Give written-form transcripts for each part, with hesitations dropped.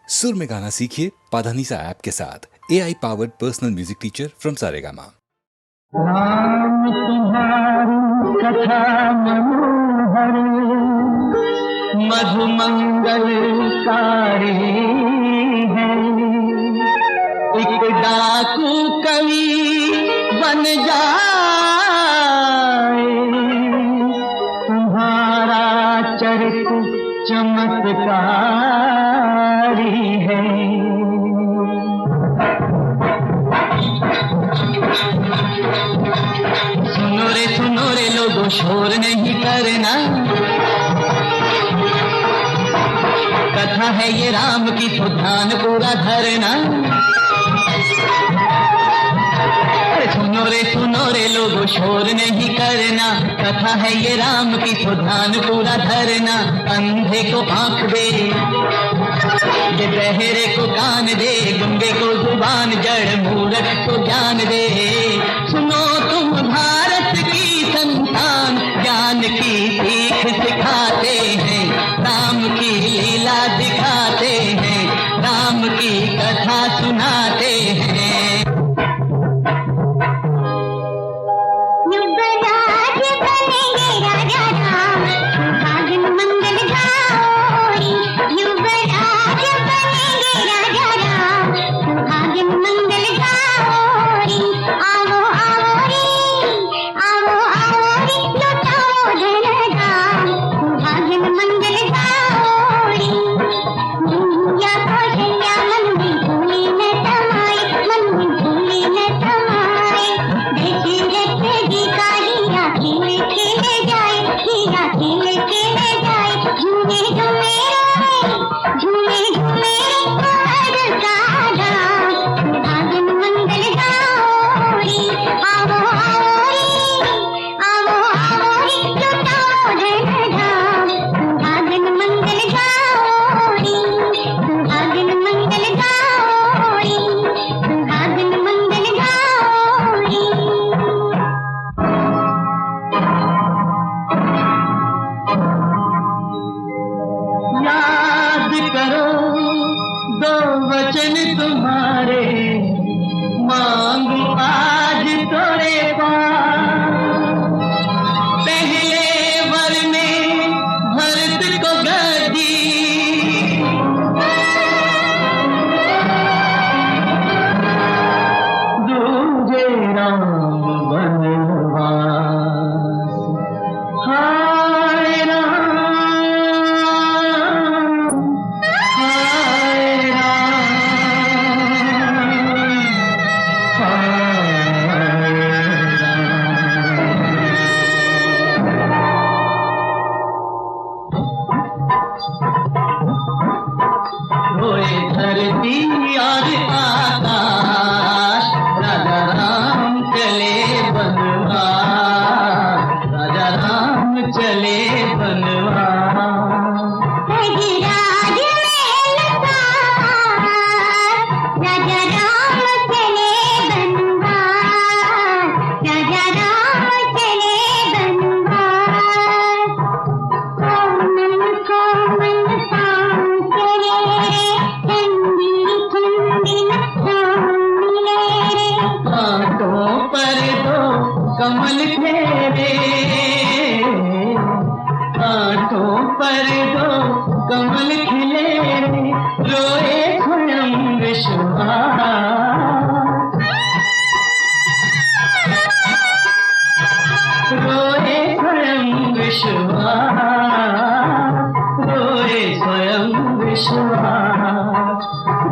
सुर में गाना सीखिए पाधानीसा ऐप के साथ। AI powered personal music teacher from Saregama. Ram तुम्हारी कथा मनोहर मधुमंगलकारी है। एक डाकू कवि बन जाए, तुम्हारा चरित्र चमत्कारी है। सुनो रे लोगों, शोर नहीं करना। कथा है ये राम की, तो ध्यान पूरा धरना। सुनो रे लोगों, शोर नहीं करना। कथा है ये राम की, तो ध्यान पूरा धरना। अंधे को आंख दे, ये बहरे को कान दे, गूंगे को जुबान, जड़ मूर्ख को ज्ञान दे। सुनो तुम भारत की संतान, ज्ञान की सीख सिखाते हैं, राम की लीला दिखाते हैं, राम की कथा सुनाते हैं। युवराज बनेंगे राजा राम, सुहागन मंगल गाओ। युवराज बनेंगे राजा राम, सुहागन मंगल गाओ। आओ आओ रे, आओ आओ रे, लुटाओ धन धाम, सुहागन मंगल गाओ। या कौशल्या मन में भूले न समाए, मन में भूले न समाए। दशरथ जी का हीरा खेले खेले जाए, हीरा खेले खेले जाए। झूमे झूमे झूमे झूमे हर का धाम, सुहागन मंगल गाओ। आओ आओ रे, आओ आओ रे, लुटाओ धन धाम, सुहागन मंगल गाओ। सुहागन मंगल गाओ, सुहागन मंगल गाओ। याद करो दो वचन तुम्हारे, मांगू आज तोरे पास। पहले वर में भरत को गद्दी, दूजे राम वनवास। हाय राम, हाय राम, हाय राम। रोए धरती और आकाश, राजा राम चले बनवास, राजा राम चले बनवास। राज महल पास, राजा राम चले बनवास, राजा राम चले बनवास। कोमल कोमल सांस रे, ठंडी ठंडी सांस रे। कांटों पर दो कमल फेरे, कांटों पर दो कमल खिले। रोए स्वयं विश्वास, रोए स्वयं विश्वास, रोए स्वयं विश्वास।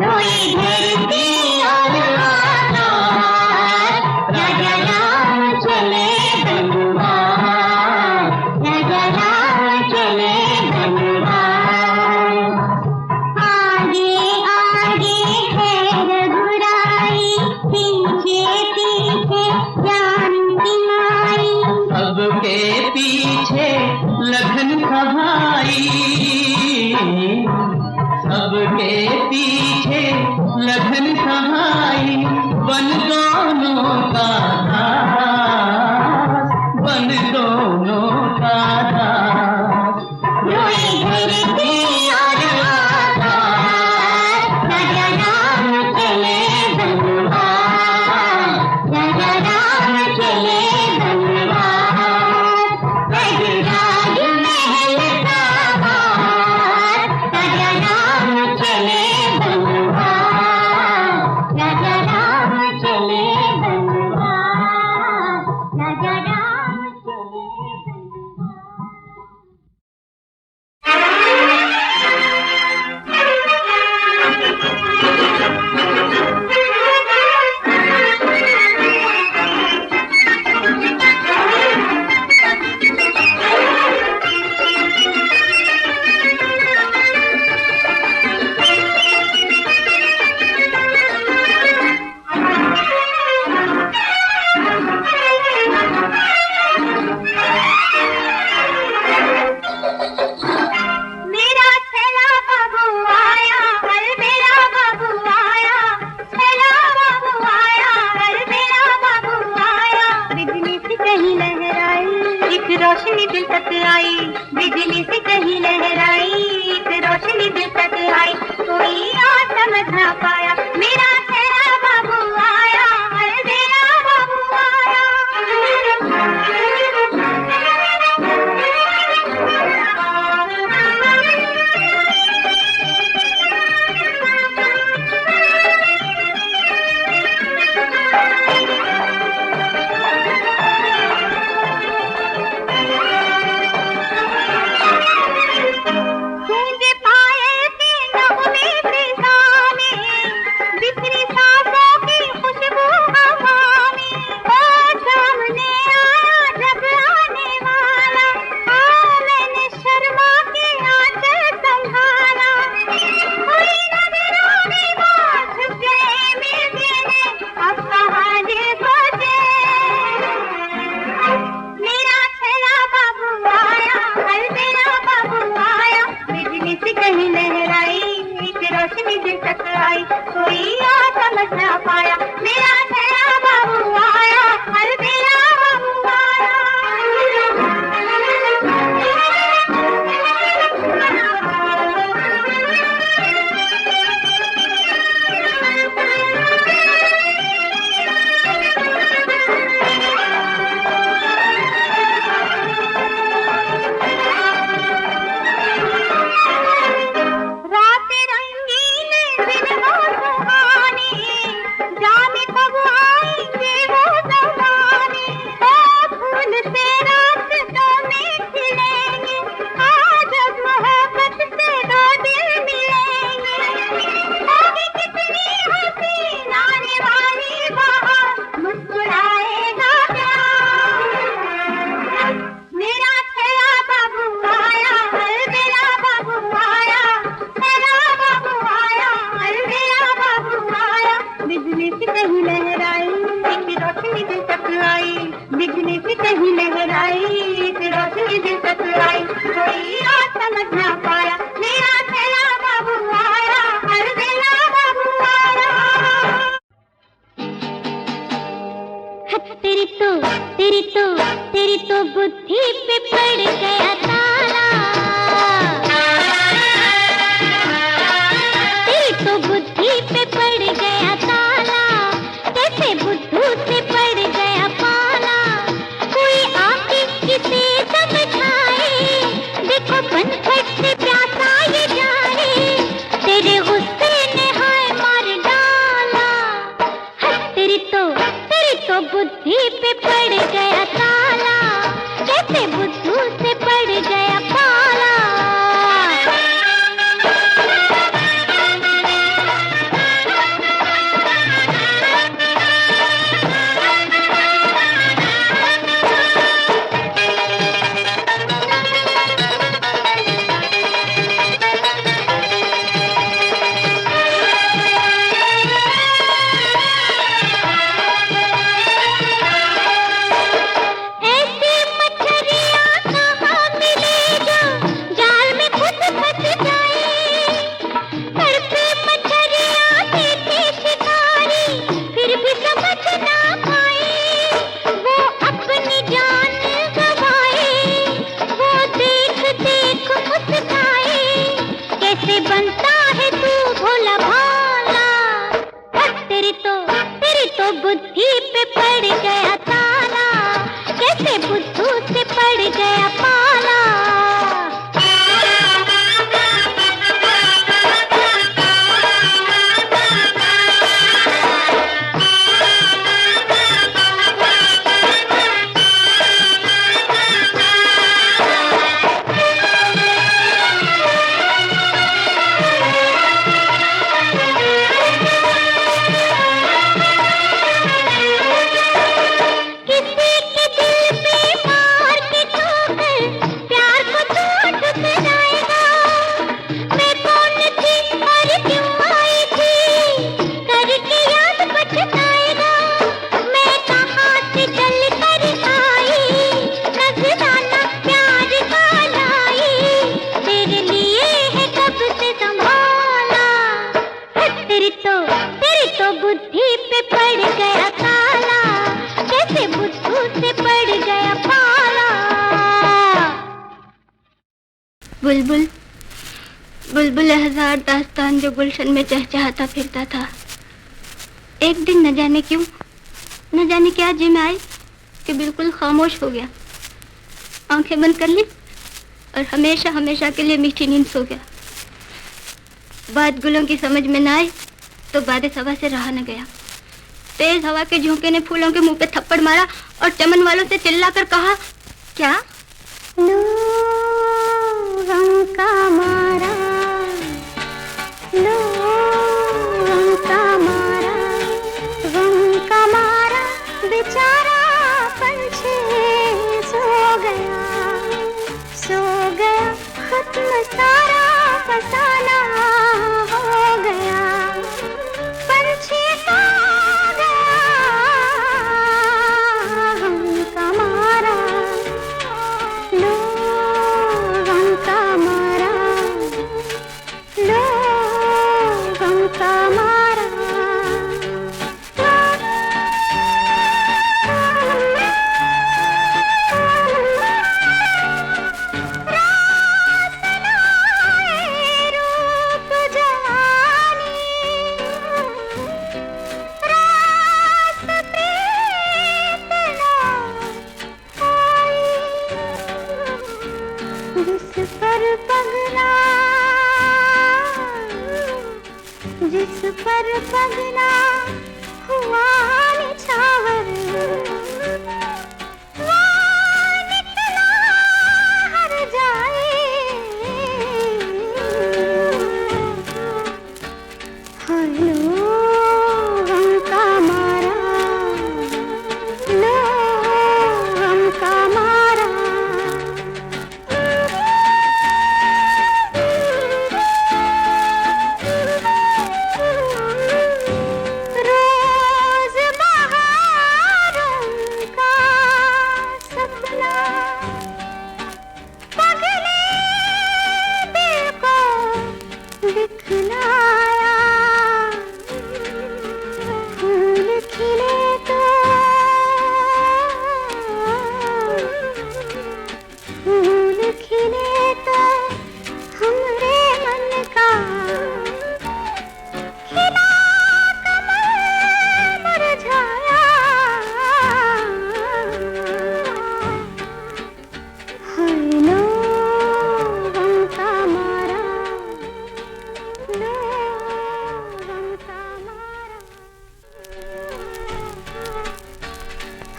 रोए धरती और आकाश, राजा राम चले बनवास, राजा राम चले बनवास। आगे आगे है रघुराई, पीछे पीछे जानकी माई। सबके पीछे लखन का भाई, सबके पीछे लखन का भाई। बन दोनों का दास, बन दोनों का दास। रोए धरती और आकाश, आई, कोई आ समझ ना पाया, मेरा नया बाबू आया, हर मेरा बाबू आया। बिजली से कहीं लहराई, एक रोशनी दिल तक आई, बिजली से कहीं लहराई, एक रोशनी दिल तक आई, कोई आ समझ ना पाया, मेरा नया बाबू आया, हर मेरा बाबू आया। तेरी तो बुद्धि पे पड़ गया ताला, तेरी तो बुद्धि पे पड़ गया ताला, कैसे बुद्धू से पड़ गया पाला, कोई आके किसे समझाए, देखो बनफट से प्यासा ये जाए, तेरे गुस्से ने हाय मार डाला। तेरी तो बुद्धि पे पड़ गया ताला, कैसे बुद्धू से पड़ गया पाला। बनता है तू भोला भाला, तेरी तो बुद्धि पे पड़ गया ताला, कैसे बुद्धू से पड़ गया पाला। तेरी तो बुद्धि पे पड़ गया ताला, कैसे बुद्धू से पड़ गया पाला। बुलबुल बुलबुल हजार दास्तान जो गुलशन में चहचहाता फिरता था, एक दिन न जाने क्यों, न जाने क्या जी में आई कि बिल्कुल खामोश हो गया, आंखें बंद कर ली और हमेशा हमेशा के लिए मीठी नींद सो गया। बात गुलों की समझ में न आई तो बारिश हवा से रहा न गया। तेज हवा के झोंके ने फूलों के मुंह पे थप्पड़ मारा और चमन वालों से चिल्लाकर कहा, क्या रंग का मारा, रंग का मारा, रंग का मारा, बेचारा पंछी सो गया, खत्म सारा फसाना हो गया, पंछी सो गया, रंग का मारा, लो रंग का मारा। जिस पर पगला हुआ निछावर वो निकला हर जाए। हाय लो हमका मारा, लो हमका मारा। रोज बहारों का सपना पगले दिल को दिखलाया। फूल खिले तो फूल खिले तो हमरे मन का खिला कमल मुरझाया। हाय लो हमका मारा, लो हमका मारा।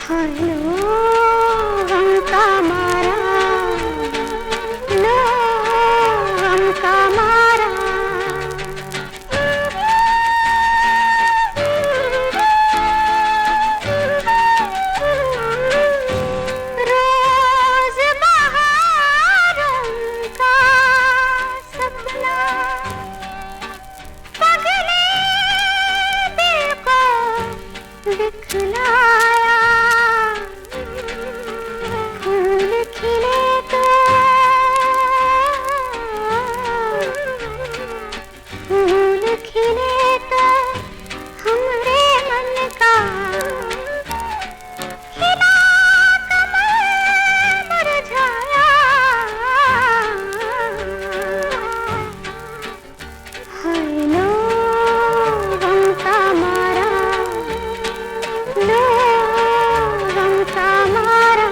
हाय लो हमका मारा, लो हमका मारा। रोज बहारों का सपना पगले दिल को दिखलाया। फूल खिले तो फूल खिले तो हमरे मन का खिला कमल मुरझाया। हाय लो हमका मारा, लो हमका मारा।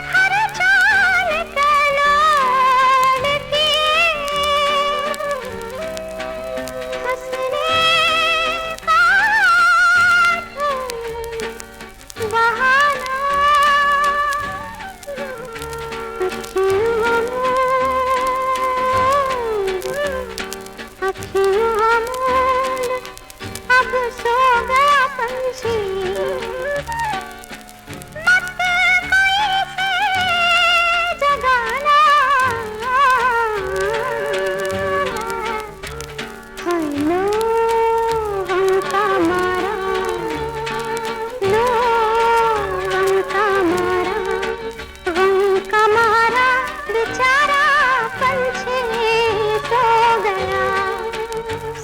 हर चाल कलोड़ की हंसने का बहाना। अखियों मोल अब सो गया पंछी। मत कोई से जगाना। हाय लो हमका मारा, लो हमका मारा। हमका मारा बेचारा पंछी सो गया,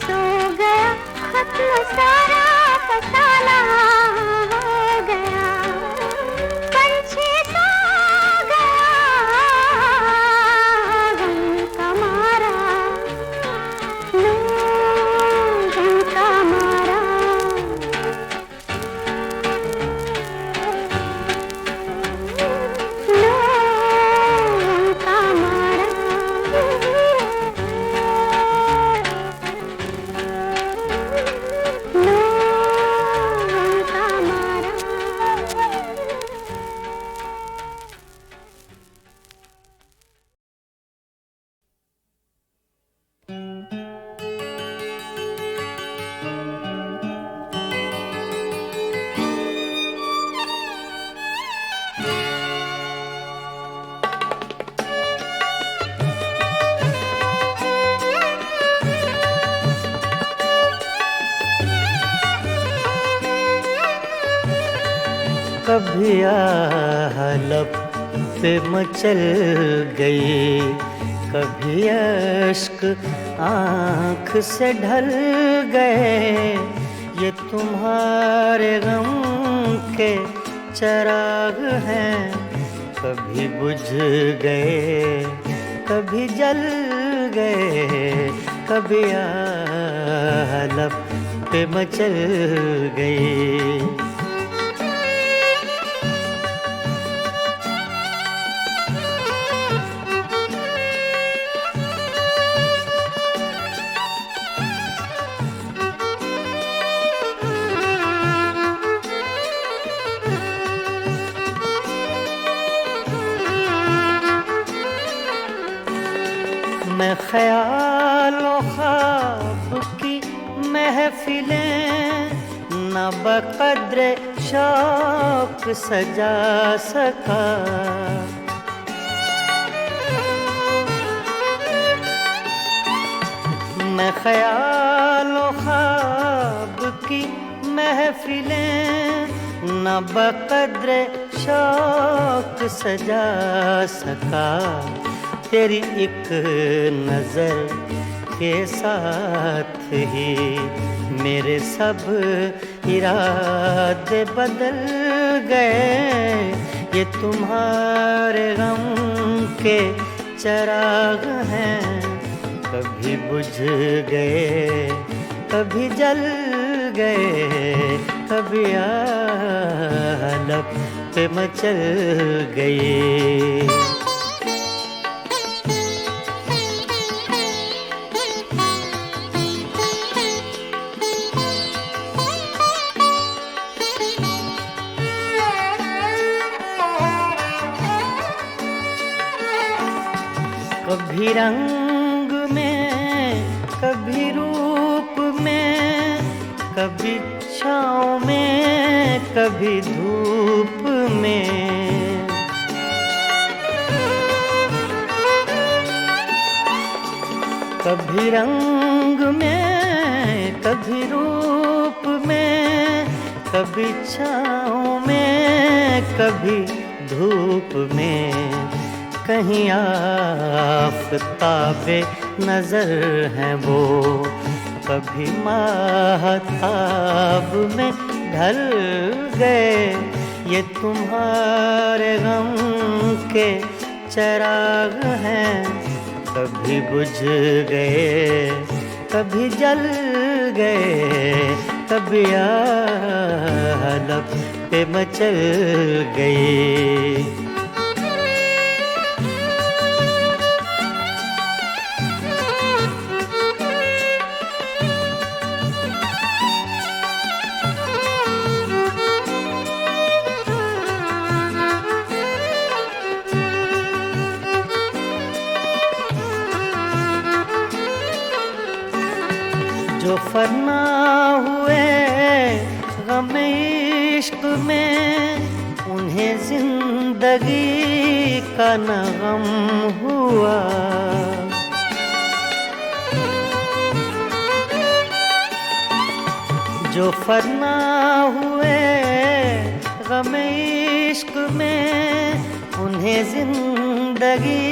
सो गया। खत्म सारा फसाना हो गया। पंछी सो गया, हमका मारा, लो हमका मारा। लो हमका मारा, लो हमका मारा। कभी आह लब पे मचल गई, कभी अश्क आँख से ढल गए। ये तुम्हारे गम के चराग हैं, कभी बुझ गए कभी जल गए। कभी आह लब पे मचल गई। मैं ख्यालो ख्वाब की महफिलें न बक़द्र शौक सजा सका। मैं ख्यालो ख्वाब की महफिलें न बक़द्र शौक सजा सका। तेरी एक नजर के साथ ही मेरे सब इरादे बदल गए। ये तुम्हारे गम के चिराग हैं, कभी बुझ गए कभी जल गए, कभी आलप पे मचल गए। कभी रंग में कभी रूप में, कभी छाँव में कभी धूप में। कभी रंग में कभी रूप में, कभी छाँव में कभी धूप में। कहीं आफ़ताबे नजर हैं वो, कभी माहताब में ढल गए। ये तुम्हारे गम के चिराग हैं, कभी बुझ गए कभी जल गए, कभी आलप पे मचल गए। जो फना हुए गम इश्क में, उन्हें जिंदगी का न गम हुआ। जो फना हुए गम इश्क में, उन्हें जिंदगी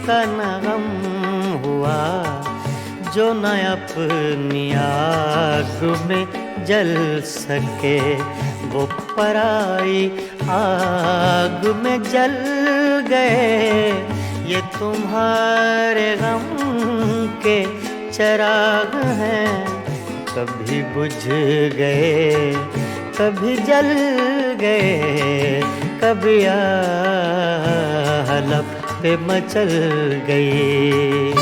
का न गम हुआ। जो न अपनी आग में जल सके, वो पराई आग में जल गए। ये तुम्हारे गम के चिराग हैं, कभी बुझ गए कभी जल गए, कभी आलप पे मचल गए।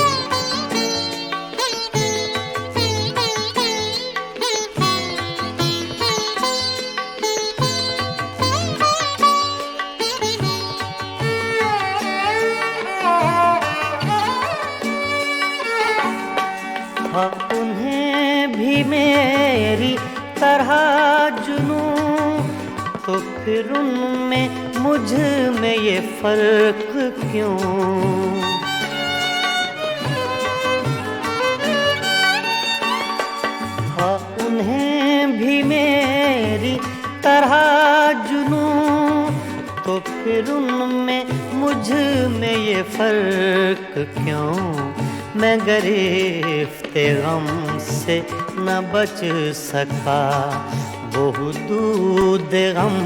हाँ, उन्हें भी मेरी तरह जुनूं, तो फिर उनमें मुझ में ये फर्क क्यों। हाँ, उन्हें भी मेरी तरह जुनूं, तो फिर उनमें मुझ में ये फर्क क्यों। मैं गिरफ्ते गम से न बच सका, वो दूध गम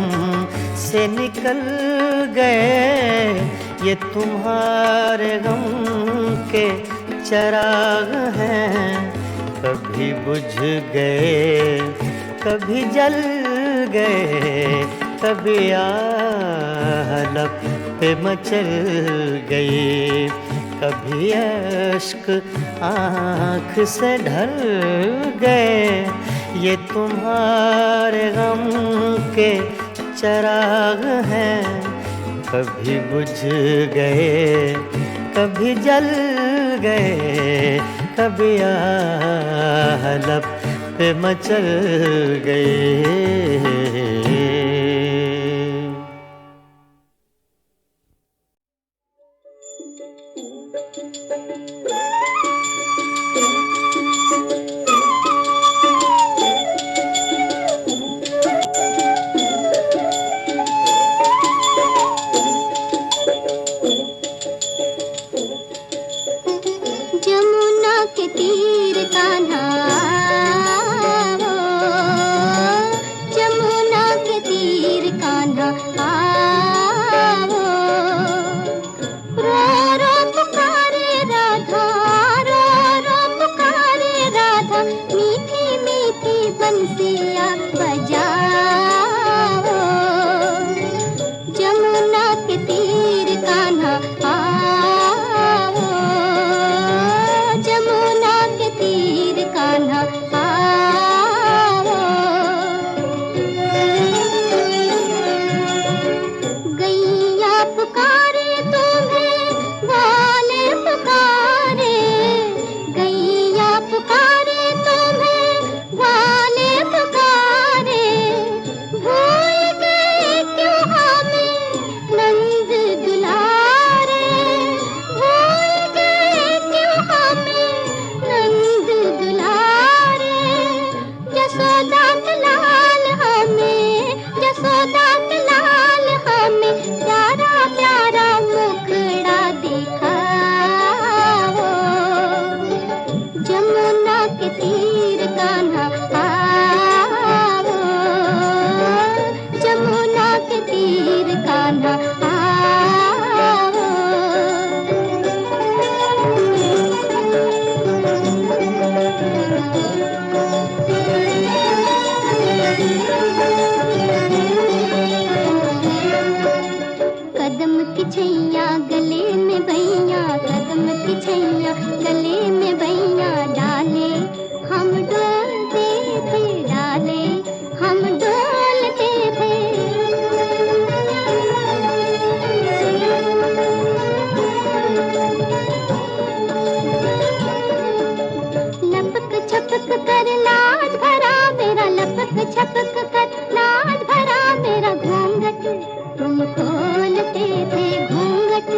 से निकल गए। ये तुम्हारे गम के चिराग हैं, कभी बुझ गए कभी जल गए, कभी आलप पे मचल गए, कभी अश्क आँख से ढल गए। ये तुम्हारे गम के चिराग हैं, कभी बुझ गए कभी जल गए, कभी लब पे मचल गए। जमुना के तीर कान्हा, वो जमुना के तीर कान्हा, वो रो रो पुकारे राधा, रो रो पुकारे राधा, मीठी मीठी बंसियाँ बजाओ। जमुना के तीर कान्हा, जमुना के तीर कान्हा, गैया पुकारे तुम्हें, ग्वाले पुकारे, गैया पुकारे तुम्हें, ग्वाले पुकारे, भूल गए क्यों हमें नंद दुलारे, भूल गए क्यों हमें नंद दुलारे। जसोदा लाल हमें, जसोदा लाल हमें, प्यारा प्यारा मुखड़ा दिखाओ। जमुना के तीर कान्हा, जमुना के तीर कान्हा, कदम की छैया गले में भैया, कदम की छैया गले में भैया, डाले हम डोलते थे, डाले हम डोलते थे। लपक छपक कर लाज भरा मेरा, लपक छपक कर लाज भरा मेरा, घूंघट तुम खोलते थे, घूंघट